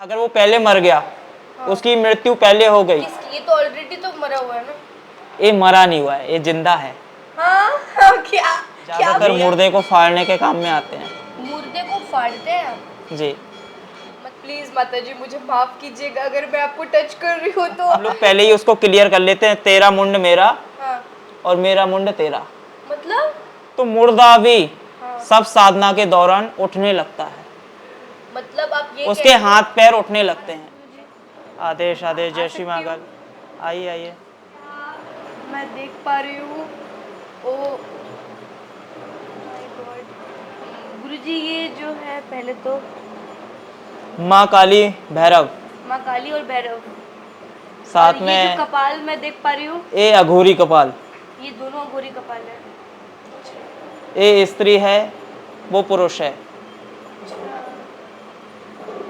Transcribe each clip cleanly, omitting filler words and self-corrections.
अगर वो पहले मर गया, हाँ। उसकी मृत्यु पहले हो गई। ये तो ऑलरेडी तो मरा हुआ है ना। ये मरा नहीं हुआ है, ये जिंदा है। हाँ, हाँ, क्या ज्यादातर मुर्दे को फाड़ने के काम में आते हैं। मुर्दे को फाड़ते हैं आप? जी। मत प्लीज माता जी मुझे माफ कीजिएगा अगर मैं आपको टच कर रही हूँ तो। हम लोग पहले ही उसको क्लियर कर लेते हैं, तेरा मुंड मेरा हाँ। और मेरा मुंड तेरा। मतलब? तो मुर्दा भी हाँ। सब साधना के दौरान उठने लगता है। मतलब आप ये उसके हाथ पैर उठने लगते हैं। आदेश आदेश, जय श्री मंगल। आइए आइए। मैं देख पा रही हूँ। ओ माय गॉड गुरुजी, ये जो है पहले तो माँ काली, भैरव, माँ काली और भैरव, साथ और ये में जो कपाल मैं देख पा रही हूँ, ये अघोरी कपाल, ये दोनों अघोरी कपाल है। ये स्त्री है, वो पुरुष है।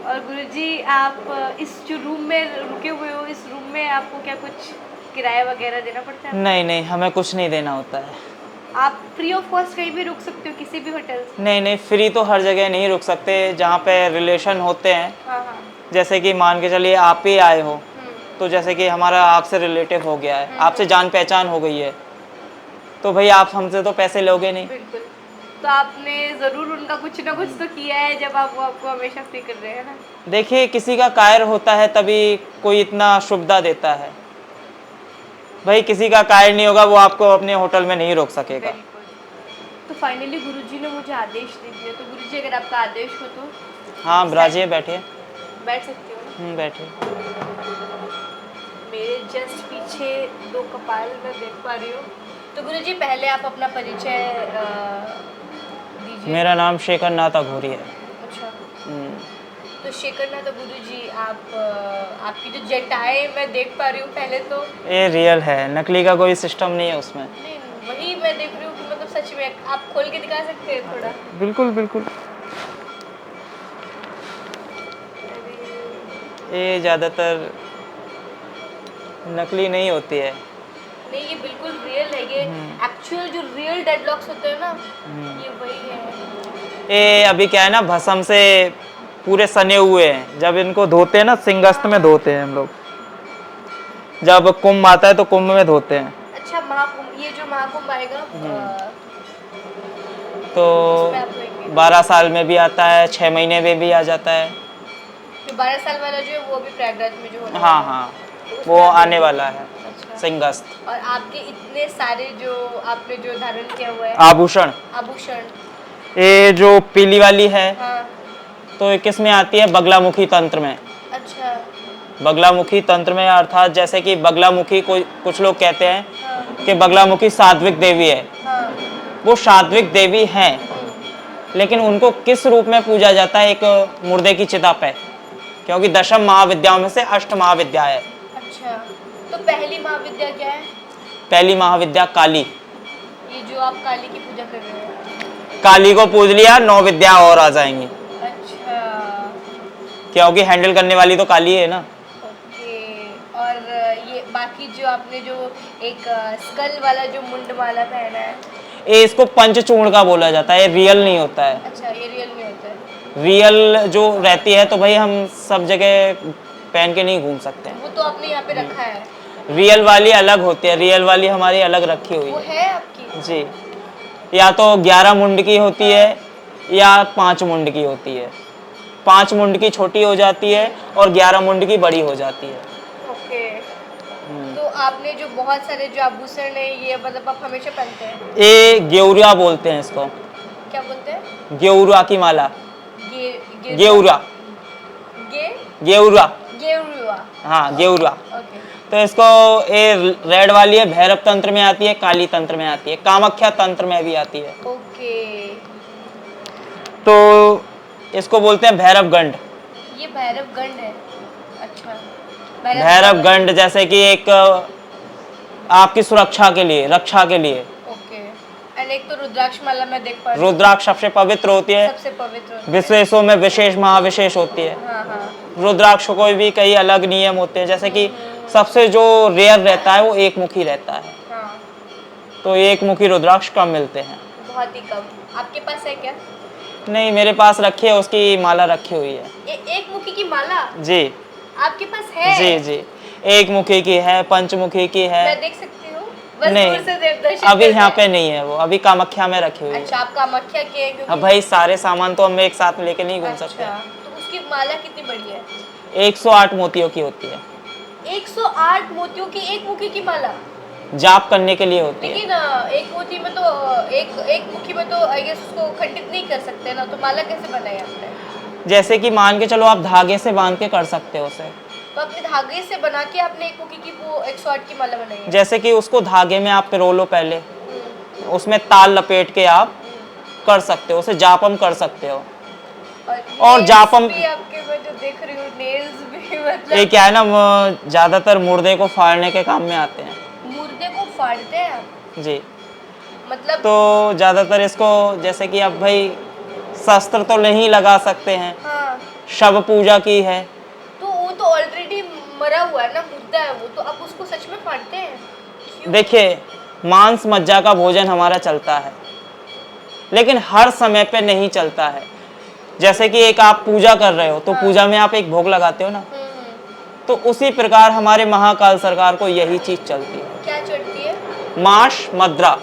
और गुरुजी आप इस जो रूम में रुके हुए हो, इस रूम में आपको क्या कुछ किराया वगैरह देना पड़ता है? नहीं नहीं, हमें कुछ नहीं देना होता है। आप फ्री ऑफ कॉस्ट कहीं भी रुक सकते हो, किसी भी होटल से? नहीं नहीं, फ्री तो हर जगह नहीं रुक सकते, जहाँ पे रिलेशन होते हैं। हाँ हाँ। जैसे कि मान के चलिए आप ही आए हो, तो जैसे कि हमारा आपसे रिलेटिव हो गया है, आपसे जान पहचान हो गई है, तो भाई आप हमसे तो पैसे लोगे नहीं। बिल्कुल। तो आपने ज़रूर उनका कुछ ना कुछ तो किया है जब आप वो आपको हमेशा फ्री कर रहे हैं ना। देखिए, किसी का कायर होता है तभी कोई इतना सुविधा देता है। भाई किसी का कायर नहीं होगा, वो आपको अपने होटल में नहीं रोक सकेगा। बिल्कुल। तो फाइनली गुरुजी ने मुझे आदेश दे दिया, तो गुरुजी अगर आपका आदेश हो तो हाँ, ब्राजिए, बैठिए। बैठ सकती हो ना? बैठिए। मेरे जस्ट पीछे दो कपाल मैं देख पा रही हूँ। तो गुरुजी पहले आप अपना परिचय दीजिए। मेरा नाम शेखर नाथ अघोरी है। अच्छा। तो शेखर नाथ गुरुजी, आप आपकी जो जटाएं मैं देख पा रही हूँ पहले तो। ये रियल है, नकली का कोई सिस्टम नहीं है उसमें। नहीं, वही मैं देख रही हूँ कि मतलब सच में आप खोल के दिखा सकते हैं थोड़ा? बिल्कुल बिल्कुल। ये ज़्यादातर नकली नहीं होती है। नहीं, ये बिल्कुल रियल है। ये एक्चुअल जो रियल डेडलॉक्स होते हैं ना, ये वही है। ये अभी क्या है ना, भस्म से पूरे सने हुए हैं। जब इनको धोते हैं ना, सिंगस्त में धोते हैं हम लोग। जब कुंभ आता है तो कुंभ में धोते हैं। अच्छा, महाकुंभ, ये जो महाकुंभ आएगा तो उसमें आप धोएंगे? 12 साल में भी आता है, 6 महीने में भी आ जाता है। जो 12 साल वाला जो है वो भी प्रयागराज में जो होने हाँ वाला है। हाँ, तो वो उसमें आप आने धोएंगे? वाला है, अच्छा। सिंगस्त। और आपके इतने सारे जो आपने जो धारण किया हुआ है आभूषण, आभूषण, ये जो पीली वाली है, हाँ। तो ये किस में आती है? बगलामुखी तंत्र में। अच्छा। बगलामुखी तंत्र में, अर्थात जैसे कि बगलामुखी कोई कुछ लोग कहते हैं हाँ। कि बगलामुखी सात्विक देवी है। हाँ। वो सात्विक देवी हैं, लेकिन उनको किस रूप में पूजा जाता है? एक मुर्दे की चिता पे, क्योंकि दशम महाविद्याओं में से अष्ट महाविद्या है। अच्छा, तो पहली महाविद्या क्या है? पहली महाविद्या काली। ये जो आप काली की पूजा कर रहे हो? काली को पूज लिया, 9 विद्या और आ जाएंगी, अच्छा। क्योंकि हैंडल करने वाली तो काली है ना। ओके। और ये बाकी जो आपने जो एक स्कल वाला जो मुंडमाला पहना है, ये इसको पंचचूर्ण का बोला जाता है, ये रियल नहीं होता है। अच्छा, ये रियल नहीं होता है? रियल जो रहती है तो भाई हम सब जगह पहन के नहीं घूम सकते हैं। वो तो आपने यहाँ पे रखा है। रियल वाली अलग होती है, रियल वाली हमारी अलग रखी हुई वो है। है आपकी? जी, या तो 11 मुंड की होती है या 5 मुंड की होती है। 5 मुंड की छोटी हो जाती है और 11 मुंड की बड़ी हो जाती है। ओके। तो आपने जो बहुत सारे जो आभूषण है, ये मतलब आप हमेशा पहनते हैं? ये गेउरा बोलते हैं इसको। क्या बोलते हैं? गेउरा की माला। गेउरा, गे गेउरा, गेरुआ। हाँ गेउरा। ओके। तो इसको, ये रेड वाली है, भैरव तंत्र में आती है, काली तंत्र में आती है, कामाख्या तंत्र में भी आती है। ओके। तो इसको बोलते हैं भैरव गंड। ये भैरव गंड है? अच्छा। भैरव गंड जैसे कि एक आपकी सुरक्षा के लिए, रक्षा के लिए। ओके। एंड एक तो रुद्राक्ष माला मैं देख पा रही हूँ। रुद्राक्ष सबसे पवित्र होती है, सबसे पवित्र होती है। विशेषों में विशेष महाविशेष होती है। हाँ हाँ। रुद्राक्ष को भी कई अलग नियम होते हैं, जैसे कि सबसे जो रेयर रहता है वो एक मुखी रहता है। हाँ। तो एक मुखी रुद्राक्ष कम मिलते हैं। बहुत ही कम। आपके पास है क्या? नहीं, मेरे पास रखी है, उसकी माला रखी हुई है। एक मुखी की माला जी आपके पास है? जी जी, एक मुखी की है, पंचमुखी की है। मैं देख सकती हूँ? बस नहीं, दूर से दर्शन अभी करना यहाँ है। पे नहीं है वो, अभी कामाख्या में रखी हुई अच्छा, है। आप कामाख्या के हैं अब क्योंकि भाई सारे सामान तो हम एक साथ में लेके नहीं घूम सकते। अच्छा, तो उसकी माला कितनी बड़ी है? 108 मोतियों की होती है, 108 मोतियों की एक मुखी की माला। जाप करने के लिए होती है। लेकिन एक मोती में तो एक मुखी में तो आई गेस उसको खंडित नहीं कर सकते ना, तो माला कैसे बनाई आपने? जैसे कि मान के चलो, आप धागे से बांध के कर सकते हो उसे। तो अपने धागे से बना के आपने एक मुखी की वो 108 की माला बनाई है? जैसे कि उसको धागे में आप पिरो लो पहले, हम्म, उसमें ताल लपेट के आप हम्म। कर सकते हो, उसे जापम कर सकते हो। और नेल्स जापम भी आपके, मैं जो देख रही हूँ नेल्स भी ये मतलब क्या है ना, ज्यादातर मुर्दे को फाड़ने के काम में आते हैं। मुर्दे को फाड़ते हैं आप? जी, मतलब तो ज्यादातर इसको, जैसे कि अब भाई शस्त्र तो नहीं लगा सकते हैं, हाँ, शव पूजा की है। तो वो तो ऑलरेडी मरा हुआ है ना, मुर्दा है वो, तो आप उसको सच में फाड़ते हैं? क्यों? देखिए, मांस मज्जा का भोजन हमारा चलता है, लेकिन हर समय पे नहीं चलता है। जैसे कि एक आप पूजा कर रहे हो, तो हाँ। पूजा में आप एक भोग लगाते हो ना, हम्म। तो उसी प्रकार हमारे महाकाल सरकार को यही चीज चलती है। क्या चढ़ती है? मांस मद्रा,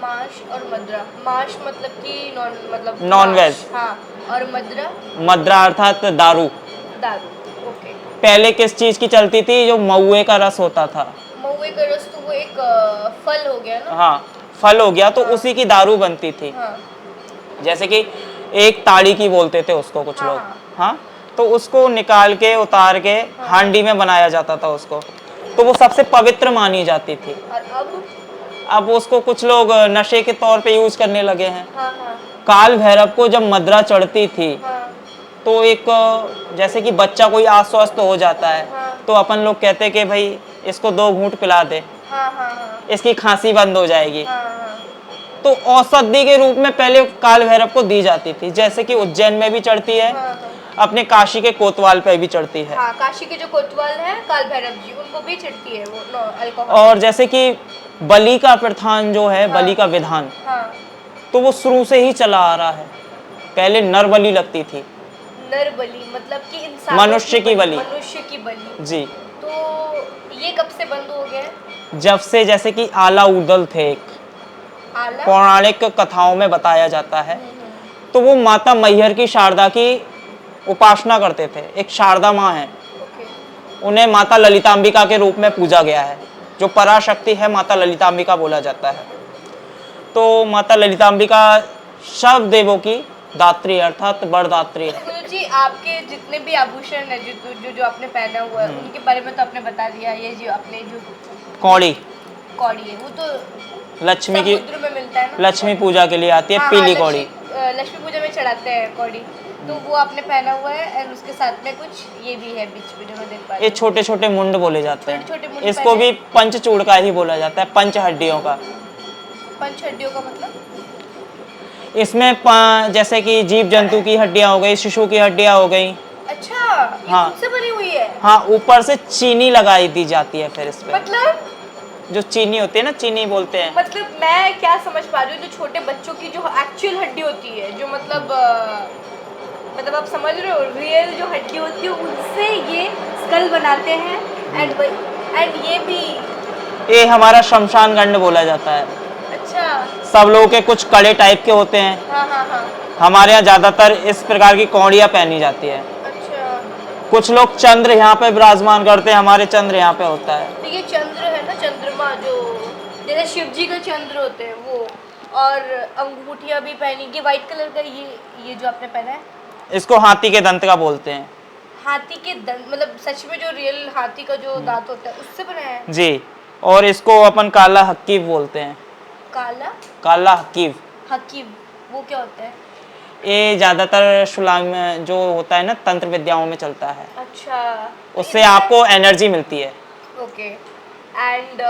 माश और मदरा। माश मतलब कि नॉन, मतलब नॉन माश, वेज। हाँ, और मदरा मद्रा अर्थात दारू। दारू। ओके। पहले किस चीज की चलती थी? जो महुए का रस होता था। महुए का रस तो वो एक फल हो गया ना? हाँ, फल हो गया, तो हाँ। उसी की दारू बनती थी। हाँ जैसे कि एक ताड़ी की बोलते थे उसको कुछ हाँ लोग। हाँ। हाँ, तो उसको निकाल के उतार के हाँ। हांडी में बनाया जाता था उसको, तो वो सबसे पवित्र मानी जाती थी। और अब उसको कुछ लोग नशे के तौर पे यूज करने लगे हैं। हाँ हाँ काल भैरव को जब मदरा चढ़ती थी, हाँ तो एक जैसे कि बच्चा कोई अस्वस्थ हो जाता है, हाँ तो अपन लोग कहते हैं कि भाई इसको 2 घूंट पिला दे, हाँ हाँ हाँ इसकी खांसी बंद हो जाएगी। हाँ हाँ तो औषधि के रूप में पहले काल भैरव को दी जाती थी, जैसे कि उज्जैन में भी चढ़ती है, हाँ हाँ। अपने काशी के कोतवाल पे भी चढ़ती है। हाँ, काशी के जो कोतवाल है काल भैरव जी, उनको भी चढ़ती है वो अल्कोहल। और जैसे कि बलि का प्रधान जो है, हाँ। बलि का विधान, हाँ, तो वो शुरू से ही चला आ रहा है। पहले नर बलि लगती थी, नर बलि मतलब कि इंसान, मनुष्य की बलि। मनुष्य की बलि। जी, तो ये कब से बंद हो गया है? जब से जैसे कि आला उदल थे, एक आला? पौराणिक कथाओं में बताया जाता है, हम्म। तो वो माता मैहर की शारदा की उपासना करते थे। एक शारदा माँ है, ओके। उन्हें माता ललितांबिका के रूप में पूजा गया है। जो पराशक्ति है, माता ललितांबिका बोला जाता है। तो माता ललितांबिका सब देवों की दात्री अर्थात बड़दात्री है। गुरु जी, आपके जितने भी आभूषण है, जो जो जो आपने पहना हुआ है, उनके बारे में तो आपने बता दिया। ये जो आपने जो कौड़ी कौड़ी है, वो तो लक्ष्मी की, समुद्र में मिलता है ना? लक्ष्मी पूजा के लिए आती है, हाँ, पीली हाँ, कौड़ी। लक्ष्मी पूजा में चढ़ाते हैं कौड़ी, तो वो आपने पहना हुआ है। एंड उसके साथ में कुछ ये भी है बीच में जो मैं देख पा रही ये हूँ। छोटे छोटे मुंड बोले जाते छोटे-छोटे हैं, मुंड इसको पहने। भी पंचचूड़ का ही बोला जाता है, पंच हड्डियों का। पंच हड्डियों का मतलब? इसमें जैसे कि जीव जंतु की हड्डियां हो गई, शिशु की हड्डियां हो गई। अच्छा, ये हाँ। खुद से बनी हुई है? हाँ, ऊपर से चीनी लगाई दी जाती है फिर इस पे। मतलब जो चीनी होती है ना, चीनी बोलते हैं। मतलब मैं क्या समझ पा रही हूँ, जो छोटे बच्चों की जो एक्चुअल हड्डी होती है, जो मतलब मतलब आप समझ रहे हो, रियल जो हड्डी होती है, उनसे ये स्कल बनाते हैं। एंड ये भी। ये हमारा शमशान गंड बोला जाता है। अच्छा। सब लोगों के कुछ कड़े टाइप के होते हैं, हाँ हाँ हाँ। हमारे यहाँ ज्यादातर इस प्रकार की कौड़ियाँ पहनी जाती है। अच्छा, कुछ लोग चंद्र यहाँ पे विराजमान करते हैं, हमारे चंद्र यहाँ पे होता है। तो ये चंद्र है ना, चंद्रमा, जो जैसे शिव जी का चंद्र होते हैं वो। और अंगूठियाँ भी पहनी, ये वाइट कलर का, ये जो आपने पहना है, इसको हाथी के दंत का बोलते हैं। हाथी के दंत मतलब सच में जो रियल हाथी का जो दांत होता है उससे बनाया है? जी, और इसको अपन काला हकीव बोलते हैं। काला काला हकीव, हकीम, वो क्या होता है? ये ज्यादातर शुलांग में जो होता है ना, तंत्र विद्याओं में चलता है। अच्छा, उससे आपको एनर्जी मिलती है। ओके। एंड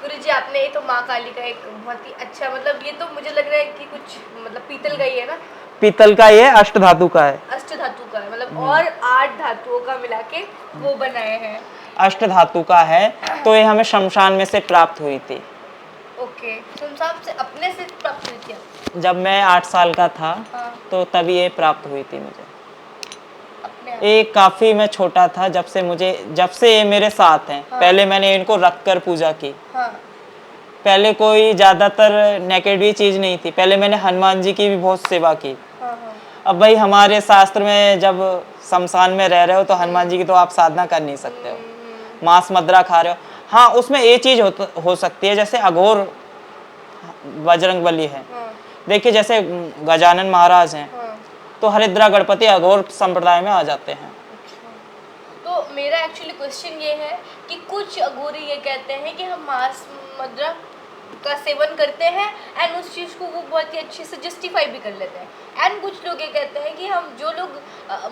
गुरु जी, आपने ये तो माँ काली का एक बहुत ही अच्छा, मतलब ये तो मुझे लग रहा है कि कुछ मतलब पीतल का ही है ना? पीतल का, ये अष्ट धातु का है। अष्ट धातु का है मतलब, और 8 धातुओं का मिला के वो बनाए हैं। अष्ट धातु का है, तो ये हमें शमशान में से प्राप्त हुई थी। ओके, सुनसान से अपने से प्राप्त हुई थी? जब मैं 8 साल का था हाँ, तो तभी ये प्राप्त हुई थी मुझे। अपने आप। ये काफ़ी मैं छोटा था जब से ये मेरे साथ हैं। हाँ। पहले मैंने इनको रख कर पूजा की। हाँ, पहले कोई ज़्यादातर नेगेटिव चीज़ नहीं थी। पहले मैंने हनुमान जी की भी बहुत सेवा की। हाँ, हाँ। अब भाई हमारे शास्त्र में जब शमशान में रह रहे हो तो हनुमान जी की तो आप साधना कर नहीं सकते हो। मांस मदिरा खा रहे हो। हाँ, उसमें ये चीज़ हो सकती है, जैसे अघोर बजरंगबली है। हाँ, देखिए जैसे गजानन महाराज हैं, हाँ। तो हरिद्रा गणपति अघोर संप्रदाय में आ जाते हैं। अच्छा। तो मेरा एक्चुअली क्वेश्चन ये है कि कुछ अघोरी ये कहते हैं कि हम मांस मदिरा का सेवन करते हैं एंड उस चीज़ को वो बहुत ही अच्छे से जस्टिफाई भी कर लेते हैं, एंड कुछ लोग ये कहते हैं कि हम जो लोग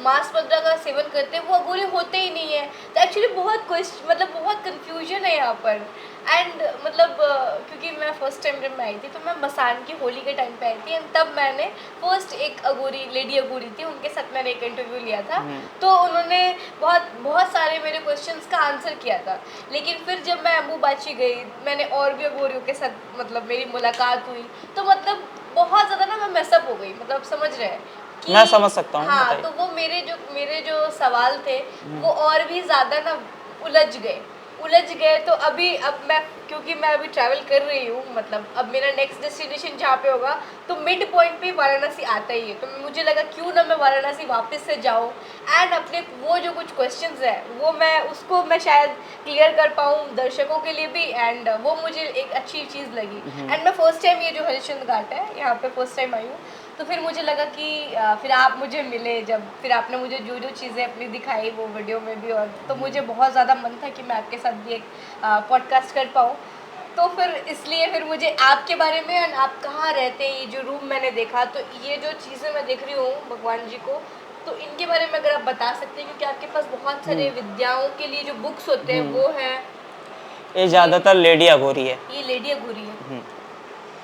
मांस मदिरा का सेवन करते हैं वो अघोरी होते ही नहीं है। तो एक्चुअली बहुत क्वेश्चन, मतलब बहुत कंफ्यूजन है यहाँ पर। एंड मतलब क्योंकि मैं फर्स्ट टाइम जब मैं आई थी तो मैं मसान की होली के टाइम पे आई थी, एंड तब मैंने फर्स्ट एक अघोरी लेडी अघोरी थी, उनके साथ मैंने एक इंटरव्यू लिया था। तो उन्होंने बहुत बहुत सारे मेरे क्वेश्चंस का आंसर किया था। लेकिन फिर जब मैं अम्बुबाची गई, मैंने और भी अघोरियों के साथ मतलब मेरी मुलाकात हुई, तो मतलब बहुत ज़्यादा ना मैं मैसअप हो गई, मतलब समझ रहे हैं कि मैं समझ सकता हूँ, हाँ, बताइए। तो वो मेरे जो सवाल थे वो और भी ज़्यादा ना उलझ गए। तो अब मैं, क्योंकि मैं अभी ट्रैवल कर रही हूँ, मतलब अब मेरा नेक्स्ट डेस्टिनेशन जहाँ पे होगा तो मिड पॉइंट पे वाराणसी आता ही है, तो मुझे लगा क्यों ना मैं वाराणसी वापस से जाऊँ एंड अपने वो जो कुछ क्वेश्चंस है वो मैं शायद क्लियर कर पाऊँ दर्शकों के लिए भी, एंड वो मुझे एक अच्छी चीज़ लगी। एंड मैं फर्स्ट टाइम ये जो हरिश्चंद्र घाट है यहाँ पे फर्स्ट टाइम आई हूँ, तो फिर मुझे लगा कि फिर आप मुझे मिले, जब फिर आपने मुझे जो जो चीज़ें अपनी दिखाई वो वीडियो में भी, और तो मुझे बहुत ज़्यादा मन था कि मैं आपके साथ भी एक पॉडकास्ट कर पाऊँ। तो फिर इसलिए फिर मुझे आपके बारे में, और आप कहाँ रहते हैं, ये जो रूम मैंने देखा, तो ये जो चीज़ें मैं देख रही हूँ भगवान जी को, तो इनके बारे में अगर आप बता सकते हैं, क्योंकि आपके पास बहुत सारे विद्याओं के लिए जो बुक्स होते हैं वो हैं। ये ज़्यादातर लेडी अघोरी है। ये लेडी अघोरी है,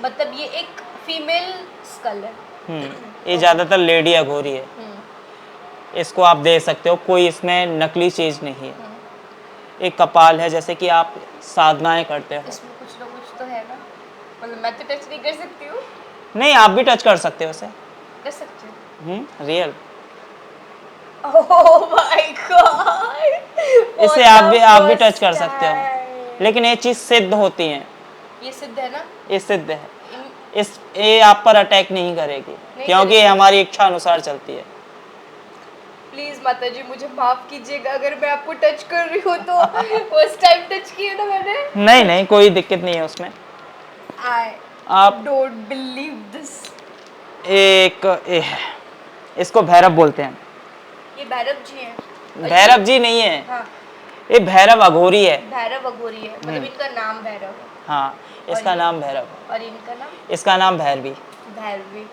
मतलब ये एक फीमेल स्कल है। ये ज़्यादातर लेडी अघोरी है। इसको आप दे सकते हो, कोई इसमें नकली चीज़ नहीं है। एक कपाल है, जैसे कि आप साधनाएं करते हो। इसमें कुछ ना कुछ तो है ना, मतलब मैं तो टच नहीं कर सकती हूँ। नहीं, आप भी टच कर सकते हो उसे। कर सकती हूँ। रियल। ओह माय गॉड, इसे आप भी टच कर सकते हो, लेकिन ये चीज़ सिद्ध होती है। ये सिद्ध है ना? ये सिद्ध है। इन- ये आप पर अटैक नहीं करेगी, क्योंकि ये हमारी इच्छा अनुसार चलती है। प्लीज माता जी मुझे माफ कीजिएगा अगर मैं आपको टच कर रही हूँ तो। फर्स्ट टाइम टच किया ना मैंने। नहीं नहीं, कोई दिक्कत नहीं है उसमें। आई आप डोंट बिलीव दिस। इसको भैरव बोलते हैं। ये भैरव जी हैं? भैरव जी नहीं है, हाँ, ये भैरव अघोरी है। भैरव अघोरी है, मतलब इनका नाम भैरव है। हाँ, इसका नाम भैरव है। और इनका नाम इसका नाम भैरवी। भैरवी।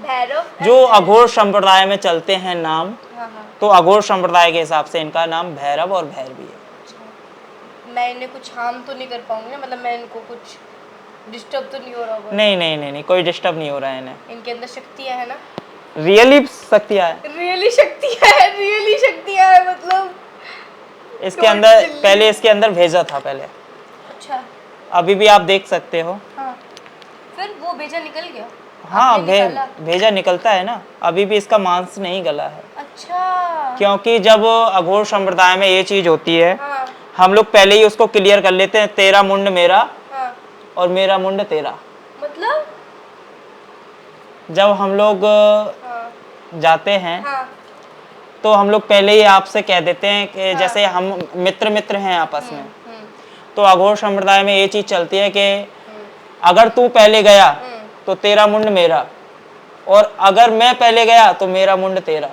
भैरव जो अघोर संप्रदाय में चलते हैं नाम, हाँ हाँ। तो अघोर संप्रदाय के हिसाब से इनका नाम भैरव और भैरवी है। अच्छा। मैं इन्हें कुछ हार्म तो नहीं कर पाऊंगी, मतलब मैं इनको कुछ डिस्टर्ब तो नहीं हो रहा होगा? नहीं नहीं नहीं नहीं, कोई डिस्टर्ब नहीं हो रहा है इन्हें। इनके अंदर शक्तियाँ है ना? रियली शक्तियाँ है। रियली शक्तियाँ है, रियली शक्तियाँ है, मतलब इसके अंदर पहले इसके अंदर भेजा था पहले। अच्छा। अभी भी आप देख सकते हो। हाँ, फिर वो भेजा निकल गया? हाँ, आपने निकाला? भेजा निकलता है ना, अभी भी इसका मांस नहीं गला है। अच्छा। क्योंकि जब अघोर संप्रदाय में ये चीज होती है, हाँ हम लोग पहले ही उसको क्लियर कर लेते हैं, तेरा मुंड मेरा हाँ, और मेरा मुंड तेरा। मतलब जब हम लोग हाँ जाते हैं हाँ तो हम लोग पहले ही आपसे कह देते हैं कि जैसे हम मित्र हैं आपस में, तो अघोर संप्रदाय में ये चीज चलती है कि अगर तू पहले गया तो तेरा मुंड मेरा, और अगर मैं पहले गया तो मेरा मुंड तेरा।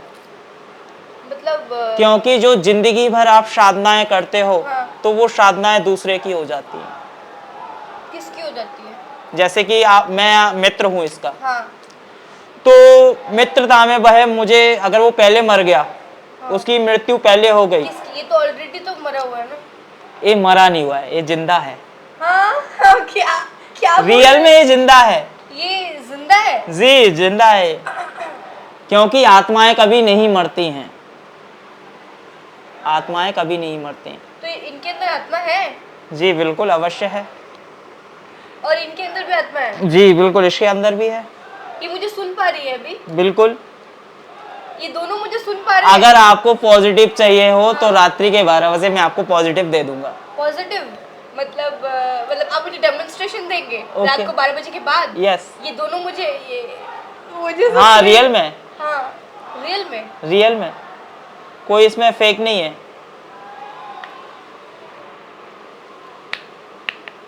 मतलब क्योंकि जो जिंदगी भर आप साधनाएं करते हो, हाँ। तो वो साधनाएं दूसरे की हो जाती हैं। किसकी हो जाती है? जैसे कि मैं मित्र हूँ इसका, हाँ तो मित्रता में वह मुझे, अगर वो पहले मर गया, उसकी मृत्यु पहले हो गई। किसकी? ये तो ऑलरेडी तो मरा हुआ है ना? ये मरा नहीं हुआ है, ये जिंदा है। हाँ हाँ, क्या क्या बोल रियल रहे में ये जिंदा है। हैं? ये जिंदा है? जी जिंदा है, क्योंकि आत्माएं कभी नहीं मरती हैं। आत्माएं कभी नहीं मरती हैं। तो इनके अंदर आत्मा है? जी बिल्कुल, अवश्य है। और इनके अंदर भी आत्मा है? जी बिल्कुल, इसके अंदर भी है। ये मुझे सुन पा रही है अभी? बिल्कुल। ये दोनों मुझे सुन पा रहे हैं? अगर आपको पॉजिटिव चाहिए हो तो रात्रि के 12 बजे मैं आपको पॉजिटिव दे दूंगा। पॉजिटिव मतलब आप मुझे डेमोन्स्ट्रेशन देंगे रात को 12 बजे के बाद? यस। ये दोनों मुझे मुझे हाँ, रियल में। हाँ, रियल में। रियल में कोई इसमें फेक नहीं है।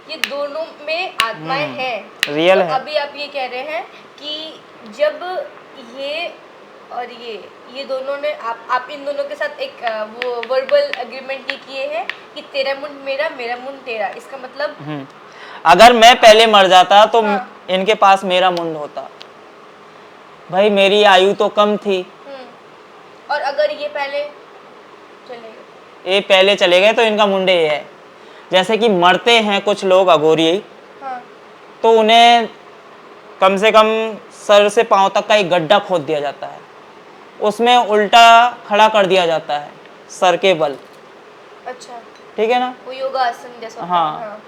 ये दोनों में आत्माएं हैं। रियल तो है। अभी आप ये कह रहे हैं कि जब ये और ये दोनों ने आप इन दोनों के साथ एक वो वर्बल एग्रीमेंट किए हैं कि तेरा मुंड मेरा, मेरा मुंड तेरा। इसका मतलब अगर मैं पहले मर जाता तो हाँ। इनके पास मेरा मुंड होता। भाई मेरी आयु तो कम थी। और अगर ये पहले चले गए, ये पहले चले गए तो इनका मुंडे ये है। जैसे कि मरते हैं कुछ लोग अघोरी, हाँ, तो उन्हें कम से कम सर से पांव तक का एक गड्ढा खोद दिया जाता है, उसमें उल्टा खड़ा कर दिया जाता है सर के बल। अच्छा, ठीक है ना? वो योगासन जैसा होता हाँ। है, हाँ।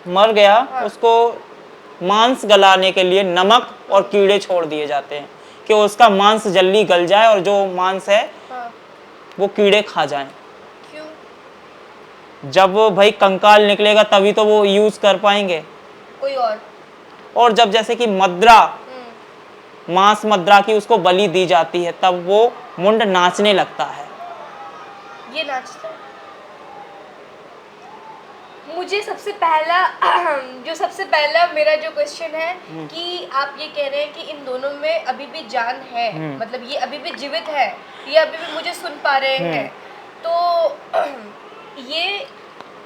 मर गया, हाँ। उसको मांस गलाने के लिए नमक और कीड़े छोड़ दिए जाते हैं कि उसका मांस जल्दी गल जाए और जो मांस है हाँ। वो कीड़े खा जाएं। क्यों? जब भाई कंकाल निकलेगा तभी तो वो यूज कर पाएंगे। कोई और जब जैसे कि मद्रा, मांस मद्रा की उसको बलि दी जाती है तब वो मुंड नाचने लगता है। ये नाचता है। मुझे सबसे पहला मेरा जो क्वेश्चन है कि आप ये कह रहे हैं कि इन दोनों में अभी भी जान है, मतलब ये अभी भी जीवित है, ये अभी भी मुझे सुन पा रहे हैं, तो ये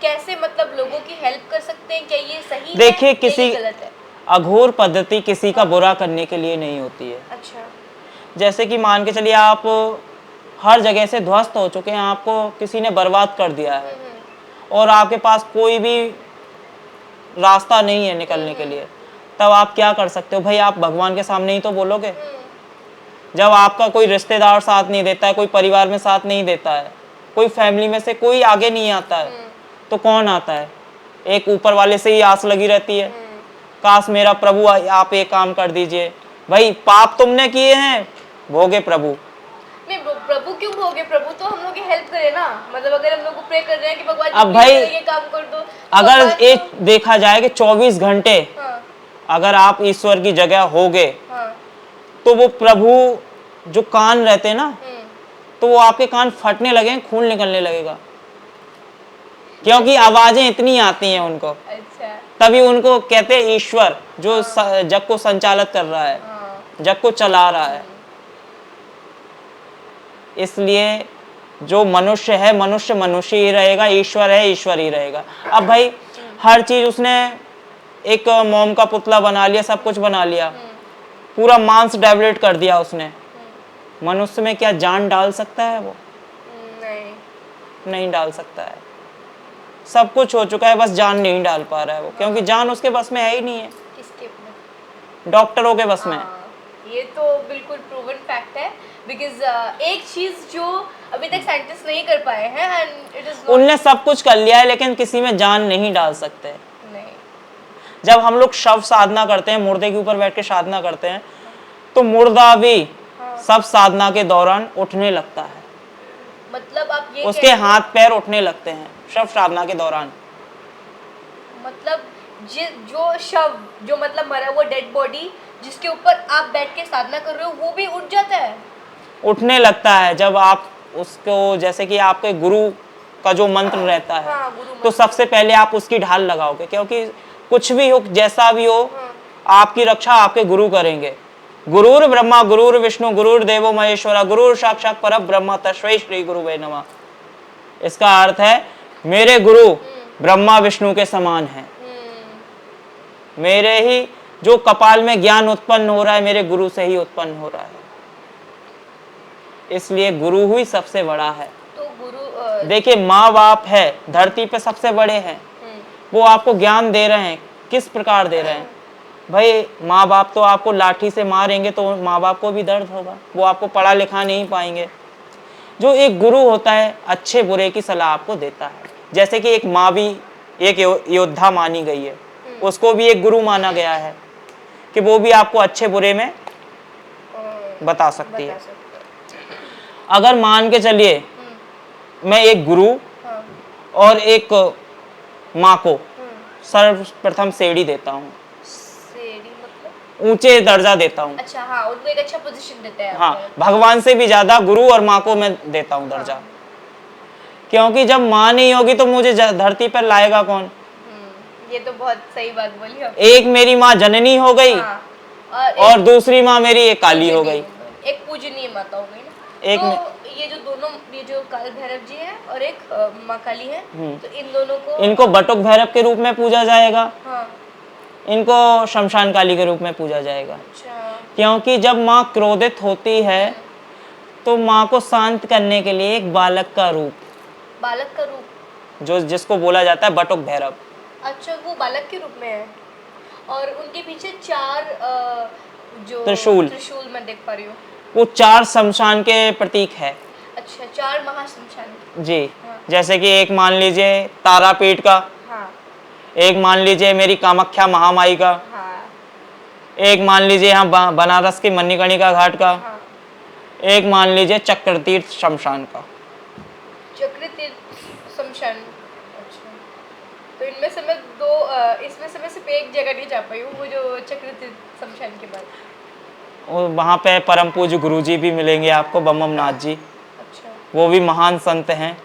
कैसे मतलब लोगों की हेल्प कर सकते हैं? क्या ये सही देखिए, है किसी या ये गलत है? अघोर पद्धति किसी का बुरा करने के लिए नहीं होती है। अच्छा। जैसे कि मान के चलिए आप हर जगह से ध्वस्त हो चुके हैं, आपको किसी ने बर्बाद कर दिया है और आपके पास कोई भी रास्ता नहीं है निकलने के लिए, तब आप क्या कर सकते हो? भाई आप भगवान के सामने ही तो बोलोगे। जब आपका कोई रिश्तेदार साथ नहीं देता है, कोई परिवार में साथ नहीं देता है, कोई फैमिली में से कोई आगे नहीं आता है, तो कौन आता है? एक ऊपर वाले से ही आस लगी रहती है, काश मेरा प्रभु आप एक काम कर दीजिए। भाई पाप तुमने किए हैं, भोगे प्रभु। नहीं, प्रभु क्यों भोगे? प्रभु तो हम लोग की हेल्प करे ना। मतलब अगर हम लोग को प्रे कर रहे हैं कि भगवान अब भाई ये काम कर दो, तो अगर भगवान एक देखा जाए कि 24 घंटे हाँ, अगर आप ईश्वर की जगह होगे हाँ, तो वो प्रभु जो कान रहते हैं ना, तो वो आपके कान फटने लगे, खून निकलने लगेगा, क्योंकि आवाजें इतनी आती हैं उनको। अच्छा, तभी उनको कहते हैं ईश्वर, जो जग को संचालित कर रहा है, हाँ, जग को चला रहा है। इसलिए जो मनुष्य है, मनुष्य मनुष्य ही रहेगा, ईश्वर है ईश्वर ही रहेगा। अब भाई हर चीज उसने एक मोम का पुतला बना लिया, सब कुछ बना लिया, पूरा मांस डेवलप कर दिया उसने, मनुष्य में क्या जान डाल सकता है? वो नहीं डाल सकता है। सब कुछ हो चुका है, बस जान नहीं डाल पा रहा है वो, क्योंकि जान उसके बस में है ही नहीं है, किसके? डॉक्टरों के बस में। ये तो बिल्कुल प्रूवन फैक्ट है, बिकॉज एक चीज जो अभी तक साइंटिस्ट नहीं कर पाए हैं, एंड इट इज उनने सब कुछ कर लिया है लेकिन किसी में जान नहीं डाल सकते। नहीं। जब हम लोग शव साधना करते हैं, मुर्दे के ऊपर बैठ के साधना करते हैं, तो मुर्दा भी सब साधना के दौरान उठने लगता है। मतलब आप ये उसके हाथ पैर उठने लगते हैं शव साधना के दौरान। मतलब जो शव, जो मतलब मरा हुआ डेड बॉडी जिसके ऊपर आप बैठ के साधना कर रहे हो, वो भी उठ जाता है, उठने लगता है। जब आप उसको, जैसे कि आपके गुरु का जो मंत्र रहता है, हाँ, गुरु तो सबसे पहले आप उसकी ढाल लगाओगे, क्योंकि कुछ भी हो, जैसा भी हो, आपकी रक्षा आपके गुरु करेंगे। गुरुर ब्रह्मा गुरुर विष्णु गुरुर देवो महेश्वरा गुरुर साक्षात पर ब्रह्म तस्मै श्री गुरुवे नमः। इसका अर्थ है मेरे गुरु ब्रह्मा विष्णु के समान हैं। मेरे ही जो कपाल में ज्ञान उत्पन्न हो रहा है, मेरे गुरु से ही उत्पन्न हो रहा है। इसलिए गुरु ही सबसे बड़ा है। तो गुरु देखिए, माँ बाप है, धरती पे सबसे बड़े हैं, वो आपको ज्ञान दे रहे हैं। किस प्रकार दे रहे हैं? भाई माँ बाप तो आपको लाठी से मारेंगे तो माँ बाप को भी दर्द होगा, वो आपको पढ़ा लिखा नहीं पाएंगे। जो एक गुरु होता है, अच्छे बुरे की सलाह आपको देता है। जैसे कि एक माँ भी एक योद्धा मानी गई है, उसको भी एक गुरु माना गया है कि वो भी आपको अच्छे बुरे में बता सकती है। बता सकते हो। अगर मान के चलिए मैं एक गुरु हाँ। और एक माँ को हम्म। सर्वप्रथम सीढ़ी देता हूँ, सीढ़ी मतलब? ऊंचे दर्जा देता हूँ। अच्छा, हाँ, उनको एक अच्छा पोजीशन देते हैं हाँ, आपके। भगवान से भी ज्यादा गुरु और माँ को मैं देता हूँ दर्जा। क्योंकि जब माँ नहीं होगी तो मुझे धरती पर लाएगा कौन। ये तो बहुत सही बात बोली आप। एक मेरी माँ जननी हो गई हाँ, और दूसरी माँ मेरी एक काली हो गई। एक पूजनीय माता हो गई ना। एक तो ये जो दोनों, ये जो काल भैरव जी है और एक माँ काली है, तो इन दोनों को इनको बटुक भैरव के रूप में पूजा जाएगा, हाँ। इनको शमशान काली के रूप में पूजा जाएगा। अच्छा। क्योंकि जब माँ क्रोधित होती है तो माँ को शांत करने के लिए एक बालक का रूप, बालक का रूप, जो जिसको बोला जाता है बटुक भैरव। अच्छा, वो बालक के रूप में है। और उनके पीछे 4 जो त्रिशूल मैं देख पा रही हूँ। वो 4 शमशान के प्रतीक है। अच्छा, 4 महाश्मशान। जी। हाँ। जैसे कि एक मान लीजिए तारापीठ का, हाँ। एक मान लीजिए मेरी कामाख्या महामाई का, हाँ। एक मान लीजिए यहाँ बनारस की मणिकर्णिका घाट का, हाँ। एक मान लीजिए चक्रतीर्थ शमशान का। चक्रतीर्थ शमशान। अच्छा, तो इनमें से मैं इसमें से मैं सिर्फ एक जगह नहीं जा पाई हूँ, वो जो चक्रतीर्थ शमशान के बाद। और वहाँ पे परम पूज्य गुरुजी भी मिलेंगे आपको, बम्बम नाथ जी। अच्छा। वो भी महान संत हैं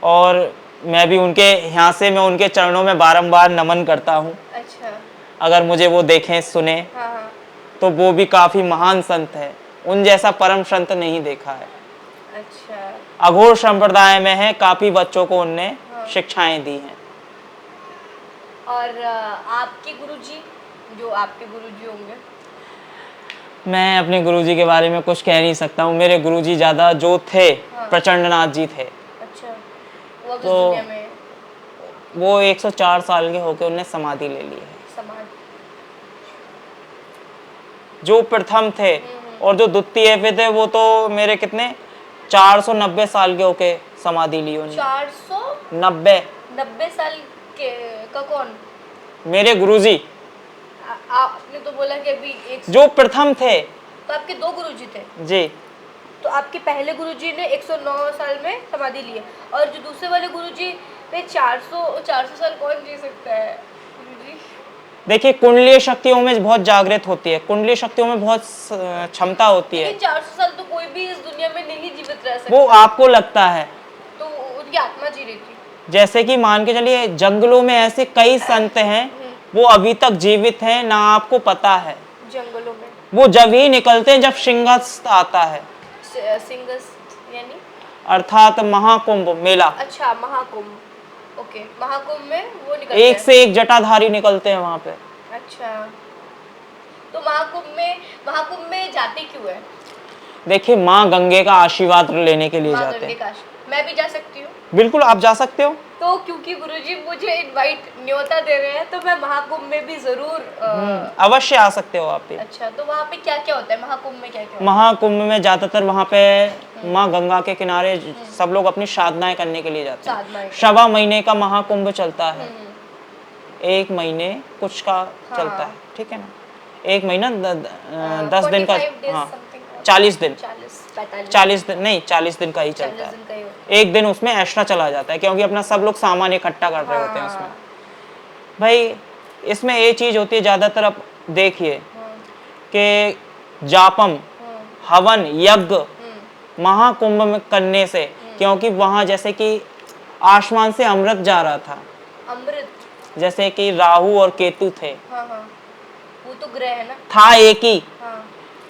और मैं भी मैं उनके चरणों में बारंबार नमन करता हूँ। अच्छा। अगर मुझे वो देखें सुने हाँ। हाँ। तो वो भी काफी महान संत है, उन जैसा परम संत नहीं देखा है। अच्छा। अघोर संप्रदाय में है, काफी बच्चों को उनने शिक्षाएं दी हैं। और आपके गुरुजी, जो आपके गुरुजी होंगे? मैं अपने गुरुजी के बारे में कुछ कह नहीं सकता हूँ। मेरे गुरुजी ज्यादा जो थे प्रचंड नाथ जी थे। अच्छा, वो किस तो दुनिया में? वो 104 साल के होके उन्हें समाधि ले ली है। समाधि। जो प्रथम थे और जो द्वितीय पे थे वो तो मेरे कितने 490 साल के होके समाधि ली उन्होंने। 490 साल के का कौन? मेरे गुरुजी। आपने तो बोला कि अभी एक जो प्रथम थे। तो आपके 2 गुरुजी थे? जी। तो आपके पहले गुरुजी ने 109 साल में समाधि ली है, और जो दूसरे वाले गुरुजी ने 400 साल कौन जी सकता है गुरुजी? देखिए, कुंडलीय शक्तियों में बहुत जागृत होती है, कुंडलीय शक्तियों में बहुत क्षमता होती है। लेकिन 400 साल तो कोई भी इस दुनिया में नहीं जीवित रह सकता। वो आपको लगता है, तो उनकी आत्मा जी रही थी। जैसे कि मान के चलिए जंगलों में ऐसे कई संत हैं वो अभी तक जीवित हैं, ना आपको पता है। जंगलों में वो जब ही निकलते हैं जब सिंहस्थ आता है, सिंहस्थ यानी अर्थात महाकुंभ मेला। अच्छा, महाकुंभ। ओके, महाकुंभ में वो निकलते एक हैं। से एक जटाधारी निकलते हैं वहां पे। अच्छा, तो महाकुंभ में जाते क्यों है? देखिए, माँ गंगे का आशीर्वाद लेने के लिए जाते हैं। मैं भी जा सकती हूँ? बिल्कुल, आप जा सकते हो। तो क्योंकि गुरुजी मुझे न्योता दे रहे हैं, तो मैं महाकुंभ में भी जरूर अवश्य आ सकते हो आप भी। अच्छा, तो वहाँ पे क्या क्या होता है? महाकुंभ में क्या क्या होता है? महाकुंभ में ज्यादातर वहाँ पे माँ गंगा के किनारे सब लोग अपनी साधनाएं करने के लिए जाते हैं। सवा महीने का महाकुंभ चलता है, 1 महीने कुछ का चलता है, ठीक है ना। 1 महीना 10 दिन का, हाँ 40 दिन 40 दिन नहीं 40 दिन का ही चलता है। 1 दिन उसमें एक्स्ट्रा चला जाता है क्योंकि अपना सब लोग सामान इकट्ठा कर रहे होते हैं उसमें। भाई इसमें ये चीज होती है, ज्यादातर आप देखिए कि जापम हवन यज्ञ महाकुंभ में करने से, क्योंकि वहां जैसे कि आसमान से अमृत जा रहा था। अमृत? जैसे कि राहु और केतु थे। हाँ हाँ, वो तो ग्रह है ना। था एक ही, हाँ।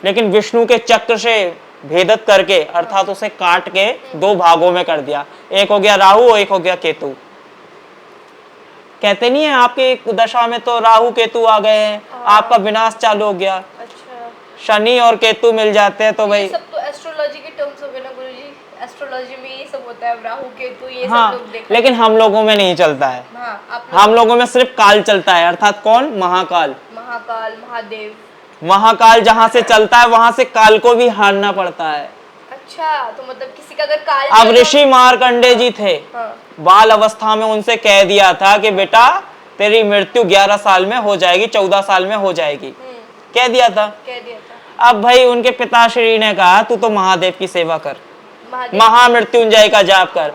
लेकिन विष्णु के चक्र से भेदत करके अर्थात उसे काट के 2 भागों में कर दिया। एक हो गया राहु और एक हो गया केतु। कहते नहीं है आपकी दशा में तो राहु केतु आ गए हैं, आपका विनाश चालू हो गया। अच्छा, शनि और केतु मिल जाते हैं तो भाई, ये सब तो एस्ट्रोलॉजी के टर्म्स हो गए ना गुरुजी। एस्ट्रोलॉजी में ये सब होता है, राहु केतु ये हाँ, सब लोग देखते हैं। लेकिन हम लोगों में नहीं चलता है। हाँ, हम लोगों में सिर्फ काल चलता है, अर्थात कौन? महाकाल। महाकाल, महादेव। महाकाल जहाँ से चलता है वहां से काल को भी हारना पड़ता है। अच्छा, तो मतलब किसी का अगर काल, अब ऋषि मार्कंडे जी थे, बाल अवस्था में उनसे कह दिया था कि बेटा तेरी मृत्यु 11 साल में हो जाएगी, 14 साल में हो जाएगी, कह दिया था। अब भाई उनके पिताश्री ने कहा तू तो महादेव की सेवा कर, महादेव महामृत्युंजय का जाप कर।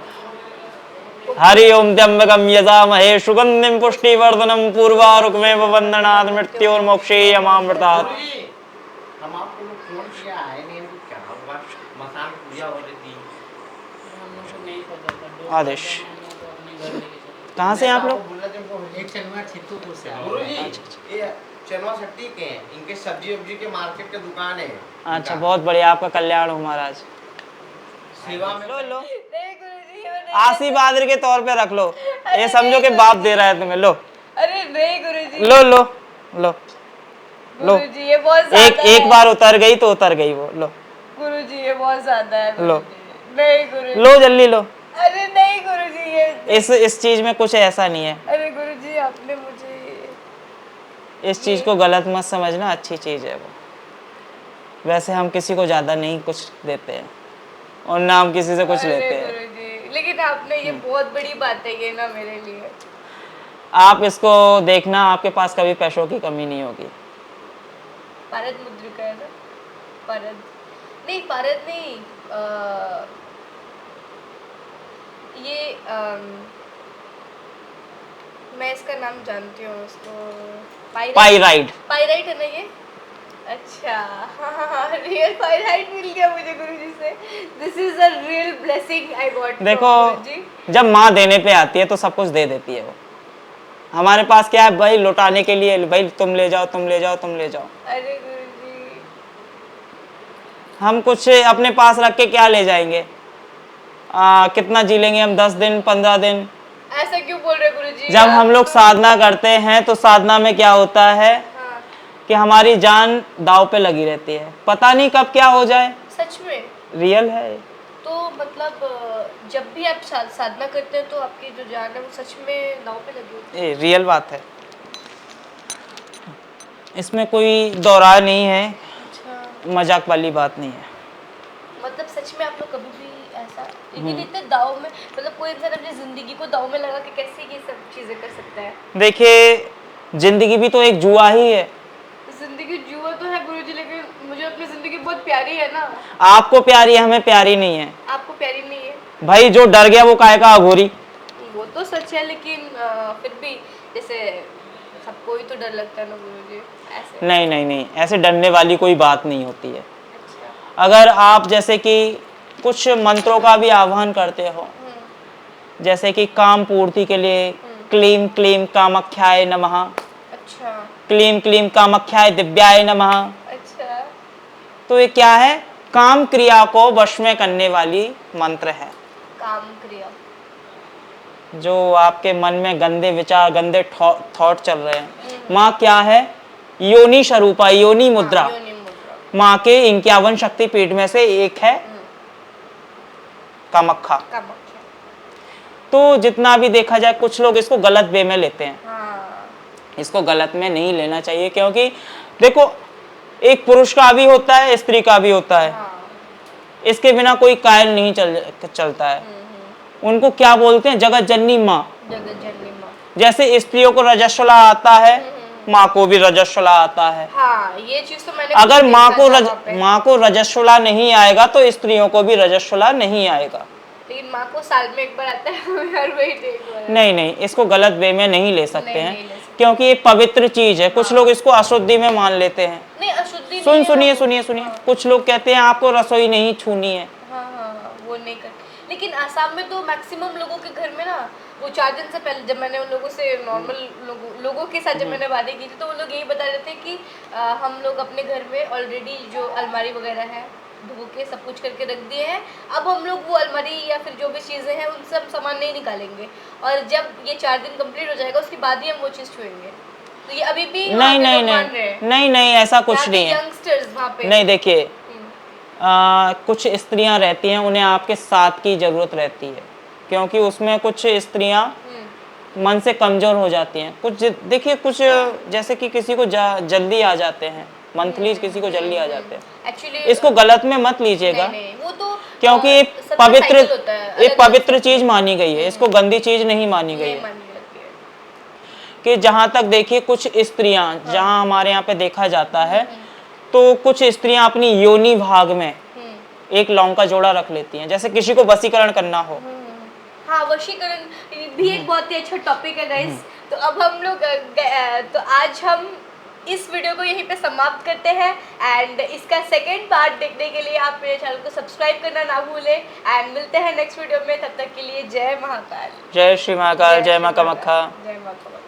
हरि ओम त्र्यंबकम यजामहे सुगंधिम पुष्टिवर्धनम पूर्वारुकमेव वंदनात् मृत्योर्मोक्षे यमामृतात्। हम आपको लोग फोन किया है नहीं तो क्या हुआ, मसान पूजा हो रही थी। आदेश कहाँ से हैं आप लोग? एक चनवा छित्तूपुर से गुरुजी, ये चनवा सट्टी के हैं, इनके सब्जी वब्जी के मार्केट के दुकान है। अच्छा, बहुत बढ़िया, आपका कल्याण हो महाराज। सेवा में लो लो, नहीं गुरुजी, ये नहीं। आशीर्वाद के तौर पे रख लो, ये समझो कि बाप दे रहा है तुम्हें। लो अरे नहीं गुरुजी, लो लो लो लो, गुरुजी ये बहुत एक ज्यादा एक है। बार उतर गई तो उतर गई वो। लो गुरुजी ये बहुत ज्यादा है लो। गुरुजी। नहीं गुरुजी, लो जल्दी लो, अरे नहीं गुरुजी ये, इस चीज में कुछ ऐसा नहीं है। अरे गुरुजी आपने मुझे इस चीज को गलत मत समझना, अच्छी चीज है वो। वैसे हम किसी को ज्यादा नहीं कुछ देते हैं और ना हम किसी से कुछ अरे लेते हैं। गुरुजी, लेकिन आपने ये बहुत बड़ी बात है ये ना मेरे लिए। आप इसको देखना, आपके पास कभी पैसों की कमी नहीं होगी। पारद मुद्रिका है ना, पारद नहीं, पारद नहीं, ये मैं इसका नाम जानती हूँ, उसको पाइराइड। पाइराइट है ना ये। अच्छा हाँ, रियल पाइराइट मिल गया मुझे गुरुजी से। This is a real blessing I got. देखो, जब माँ देने पे आती है तो सब कुछ दे देती है वो। हमारे पास क्या है भाई, लुटाने के लिए, भाई तुम ले जाओ तुम ले जाओ तुम ले जाओ। अरे गुरुजी, हम कुछ अपने पास रख के क्या ले जाएंगे? कितना जी लेंगे हम? 10 दिन 15 दिन? ऐसा क्यों बोल रहे गुरुजी? जब हम लोग साधना करते हैं तो साधना में क्या होता है हाँ, कि हमारी जान दांव पे लगी रहती है, पता नहीं कब क्या हो जाए। सच में? रियल है। तो मतलब जब भी आप साधना करते हैं तो आपकी जो जान है वो सच में दांव पे लगी होती है? ये रियल बात है, इसमें कोई दोहराए नहीं है, अच्छा, मजाक वाली बात नहीं है। मतलब सच में आप लोग कभी भी ऐसा, लेकिन इतने दाव में, मतलब कोई इंसान अपनी जिंदगी को दाव में लगा के कैसे ये सब चीजें कर सकता है? देखिए, जिंदगी भी तो एक जुआ ही है। जिंदगी जुआ तो है गुरुजी, लेकिन मुझे अपनी जिंदगी बहुत प्यारी है ना। आपको प्यारी है, हमें प्यारी नहीं है। आपको प्यारी नहीं है? भाई जो डर गया वो काहे का अघोरी। वो तो सच है, लेकिन फिर भी जैसे सबको ही तो डर लगता है ना गुरुजी, ऐसे। नहीं नहीं नहीं, ऐसे डरने वाली कोई बात नहीं होती है। अच्छा। अगर आप जैसे कि कुछ मंत्रों का भी आह्वान करते हो, जैसे कि काम पूर्ति के लिए क्लीम क्लीम कामाख्याय नमः, अच्छा क्लीम क्लीम कामाख्याय दिव्याय नमः, अच्छा। तो ये क्या है? काम क्रिया को वश में करने वाली मंत्र है। काम क्रिया, जो आपके मन में गंदे विचार, गंदे थॉट चल रहे हैं, माँ क्या है? योनि स्वरूपा, योनि मुद्रा। हाँ, योनि मुद्रा। माँ के 51 शक्तिपीठ में से एक है कामाख्या। कामाख्या। तो जितना भी देखा जाए, कुछ लोग इसको गलत वे में लेते हैं। हाँ। इसको गलत में नहीं लेना चाहिए, क्योंकि देखो, एक पुरुष का भी होता है, स्त्री का भी होता है। हाँ। इसके बिना कोई कायल नहीं चलता है। उनको क्या बोलते हैं? जगत जननी माँ। जगत जननी माँ। जैसे स्त्रियों को रजस्वला आता है, माँ को भी रजस्वला आता है। हाँ, ये चीज तो मैंने अगर खुद माँ देखा को था वहाँ पे। माँ को रजस्वला नहीं आएगा तो स्त्रियों को भी रजस्वला नहीं आएगा। लेकिन माँ को साल में एक बार आता है, हर महीने एक बार। नहीं नहीं, इसको गलत वे में नहीं ले सकते नहीं, हैं, नहीं ले सकते। क्योंकि ये पवित्र चीज है। कुछ लोग इसको अशुद्धि में मान लेते हैं। नहीं, अशुद्धि नहीं है, सुनिए हाँ। सुनिए सुनिए, कुछ लोग कहते हैं आपको रसोई नहीं छूनी है। हाँ हाँ, वो नहीं कर। लेकिन आसाम में तो मैक्सिमम लोगों के घर में ना, वो 4 दिन से पहले जब मैंने उन लोगों से नॉर्मल लोगों के साथ जब मैंने बातें की थी, तो वो लोग यही बता रहे थे कि हम लोग अपने घर में ऑलरेडी जो अलमारी वगैरह है धो के सब कुछ करके रख दिए हैं। अब हम लोग वो अलमारी या फिर जो भी चीज़ें हैं उन सब सामान नहीं निकालेंगे, और जब ये 4 दिन कंप्लीट हो जाएगा उसके बाद ही हम वो चीज़ छुएंगे। तो ये अभी भी नहीं नहीं नहीं नहीं नहीं, ऐसा कुछ नहीं है। यंगस्टर्स वहाँ पे नहीं, देखिए, कुछ स्त्रियां रहती हैं, उन्हें आपके साथ की ज़रूरत रहती है, क्योंकि उसमें कुछ स्त्रियां मन से कमज़ोर हो जाती हैं। कुछ देखिए, कुछ जैसे कि किसी को जल्दी आ जाते हैं, मंथली किसी को जल्दी आ जाते हैं। एक्चुअली इसको गलत में मत लीजिएगा, नहीं, वो तो क्योंकि ये सबका पवित्र cycle होता है, एक अलग-अलग पवित्र चीज़ मानी गई है, इसको गंदी चीज़ नहीं मानी गई नहीं है। मानी जाती है। कि जहाँ तक देखिए, कुछ स्त्रियां, जहाँ हमारे यहाँ पे देखा जाता है तो कुछ स्त्रियां अपनी योनि भाग में हम्म, एक लौंग का जोड़ा रख लेती हैं, जैसे किसी को वशीकरण करना हो। हाँ, वशीकरण भी एक बहुत ही अच्छा टॉपिक है गाइस। तो अब हम लोग तो आज हम इस वीडियो को यहीं पे समाप्त करते हैं एंड इसका सेकंड पार्ट देखने के लिए आप मेरे चैनल को सब्सक्राइब करना ना भूलें एंड मिलते हैं नेक्स्ट वीडियो में। तब तक के लिए जय महाकाल। जय श्री महाकाल, जय माँ श्री महाकाल, कामाख्या। जय माँ कामाख्या।